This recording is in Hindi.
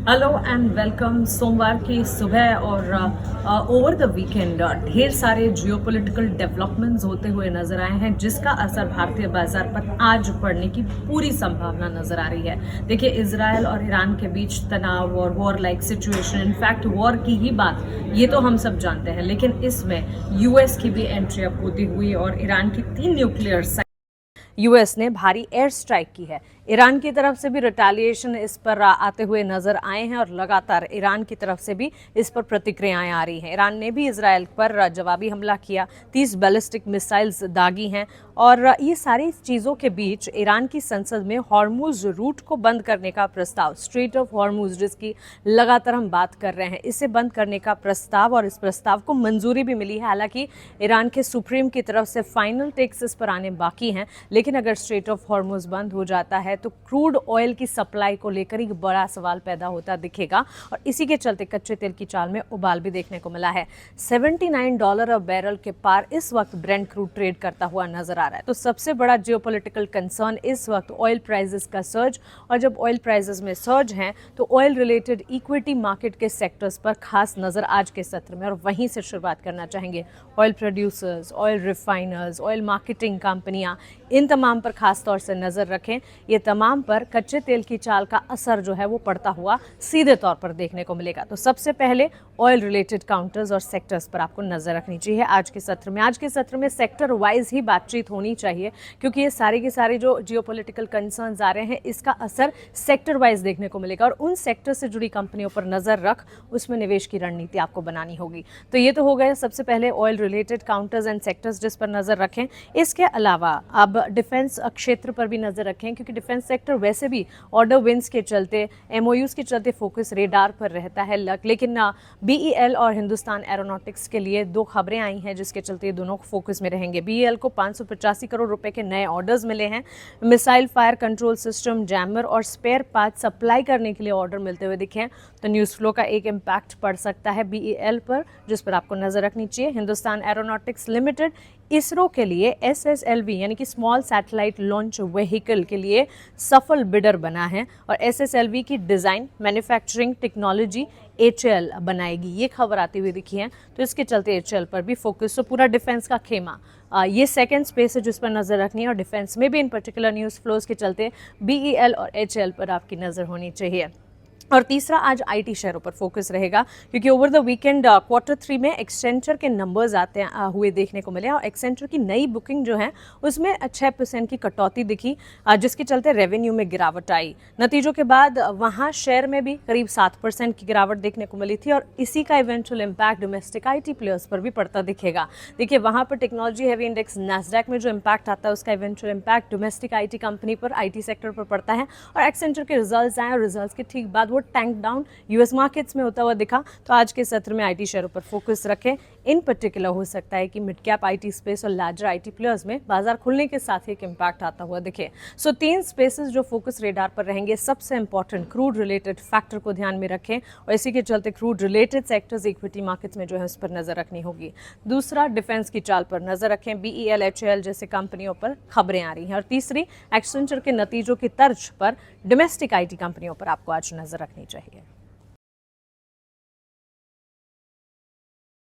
Hello and welcome. सोमवार की सुबह और ओवर द वीकेंड ढेर सारे जियोपॉलिटिकल डेवलपमेंट्स होते हुए नजर आए हैं, जिसका असर भारतीय बाजार पर आज पड़ने की पूरी संभावना नजर आ रही है। देखिए, इजराइल और ईरान के बीच तनाव और war like situation, in fact war की ही बात ये तो हम सब जानते हैं, लेकिन इसमें यूएस की भी एंट्री अप होती हुई और ईरान की 3 न्यूक्लियर यूएस ने भारी एयर स्ट्राइक की है। ईरान की तरफ से भी रिटेलिएशन इस पर आते हुए नजर आए हैं और लगातार ईरान की तरफ से भी इस पर प्रतिक्रियाएं आ रही हैं। ईरान ने भी इजराइल पर जवाबी हमला किया, 30 बैलिस्टिक मिसाइल्स दागी हैं और ये सारी चीज़ों के बीच ईरान की संसद में हॉर्मुज रूट को बंद करने का प्रस्ताव, स्ट्रेट ऑफ हॉर्मुज जिसकी लगातार हम बात कर रहे हैं, इसे बंद करने का प्रस्ताव, और इस प्रस्ताव को मंजूरी भी मिली है। हालांकि ईरान के सुप्रीम की तरफ से फाइनल टेक्स इस पर आने बाकी हैं, लेकिन अगर स्ट्रेट ऑफ हॉर्मुज बंद हो जाता है तो क्रूड ऑयल की सप्लाई को लेकर एक बड़ा सवाल पैदा होता दिखेगा और इसी के चलते कच्चे तेल की चाल में उबाल भी देखने को मिला है। $79 बैरल के पार इस वक्त ब्रेंट क्रूड ट्रेड करता हुआ नजर आ रहा है। तो सबसे बड़ा जियोपॉलिटिकल कंसर्न इस वक्त ऑयल प्राइसेस का सर्ज, और जब ऑयल प्राइसेस में सर्ज हैं तो ऑयल रिलेटेड इक्विटी मार्केट के सेक्टर्स पर खास नजर आज के सत्र में, और वहीं से शुरुआत करना चाहेंगे। Oil producers, oil refiners, oil marketing कंपनियां, इन तमाम पर खास तौर से नजर रखें। ये तमाम पर कच्चे तेल की चाल का असर जो है वो पड़ता हुआ सीधे तौर पर देखने को मिलेगा। तो सबसे पहले ऑयल रिलेटेड काउंटर्स और सेक्टर्स पर आपको नजर रखनी चाहिए आज के सत्र में। आज के सत्र में सेक्टर वाइज ही बातचीत होनी चाहिए, क्योंकि ये सारे के सारे जो जियोपॉलिटिकल कंसर्न्स आ रहे हैं, इसका असर सेक्टर वाइज देखने को मिलेगा और उन सेक्टर से जुड़ी कंपनियों पर नजर रख उसमें निवेश की रणनीति आपको बनानी होगी। तो ये तो हो गए सबसे पहले oil related counters and sectors जिस पर नजर रखें। इसके अलावा अब डिफेंस क्षेत्र पर भी नजर रखें, क्योंकि डिफेंस सेक्टर वैसे भी ऑर्डर विंस के चलते, एमओयूज के चलते फोकस रेडार पर रहता है। लेकिन बीईएल और हिंदुस्तान एरोनॉटिक्स के लिए दो खबरें आई हैं जिसके चलते ये दोनों फोकस में रहेंगे। बीईएल को 585 करोड़ रुपए के नए ऑर्डर्स मिले हैं। Missile fire control system, jammer और स्पेयर पार्ट सप्लाई करने के लिए ऑर्डर मिलते हुए दिखे हैं। तो न्यूज़ फ्लो का एक इम्पैक्ट पड़ सकता है बीईएल पर, जिस पर आपको नजर रखनी चाहिए। हिंदुस्तान एरोनॉटिक्स लिमिटेड इसरो के लिए एसएसएलवी यानी कि स्मॉल सैटेलाइट लॉन्च व्हीकल के लिए सफल बिडर बना है और एसएसएलवी की डिज़ाइन, मैन्युफैक्चरिंग टेक्नोलॉजी एचएएल बनाएगी, ये खबर आती हुई दिखी है। तो इसके चलते एचएएल पर भी फोकस। तो पूरा डिफेंस का खेमा ये सेकंड स्पेस है जिस पर नज़र रखनी है, और डिफेंस में भी इन पर्टिकुलर न्यूज़ फ्लोज के चलते बीईएल और एचएएल पर आपकी नज़र होनी चाहिए। और तीसरा, आज आईटी शेयरों पर फोकस रहेगा, क्योंकि ओवर द वीकेंड Q3 में एक्सेंचर के नंबर्स आते हुए देखने को मिले और एक्सेंचर की नई बुकिंग जो है उसमें 6% की कटौती दिखी, जिसके चलते रेवेन्यू में गिरावट आई। नतीजों के बाद वहां शेयर में भी करीब 7% की गिरावट देखने को मिली थी और इसी का eventual impact domestic IT players पर भी पड़ता दिखेगा। देखिए, वहां पर टेक्नोलॉजी हैवी इंडेक्स नैस्डैक में जो इम्पैक्ट आता है उसका eventual impact domestic IT company पर, आईटी सेक्टर पर पड़ता है। और एक्सेंचर के रिजल्ट्स आए और रिजल्ट्स के ठीक बाद वो टैंक डाउन यूएस मार्केट्स में होता हुआ दिखा। तो आज के सत्र में आईटी शेयरों पर फोकस रखें। इन पर्टिकुलर हो सकता है कि मिड कैप आईटी स्पेस और लार्जर आईटी प्लेयर्स में बाजार खुलने के साथ ही एक इम्पैक्ट आता हुआ दिखे। सो 3 स्पेसेस जो फोकस रेडार पर रहेंगे। सबसे इंपॉर्टेंट, क्रूड रिलेटेड फैक्टर को ध्यान में रखें और इसी के चलते crude related sectors, equity markets में जो है उस पर नजर रखनी होगी। दूसरा, डिफेंस की चाल पर नजर रखें, बीईएल, एचएएल जैसे कंपनियों पर खबरें आ रही हैं। और तीसरी, एक्सेंचर के नतीजों की तर्ज पर डोमेस्टिक आईटी कंपनियों पर आपको आज नजर रखनी चाहिए।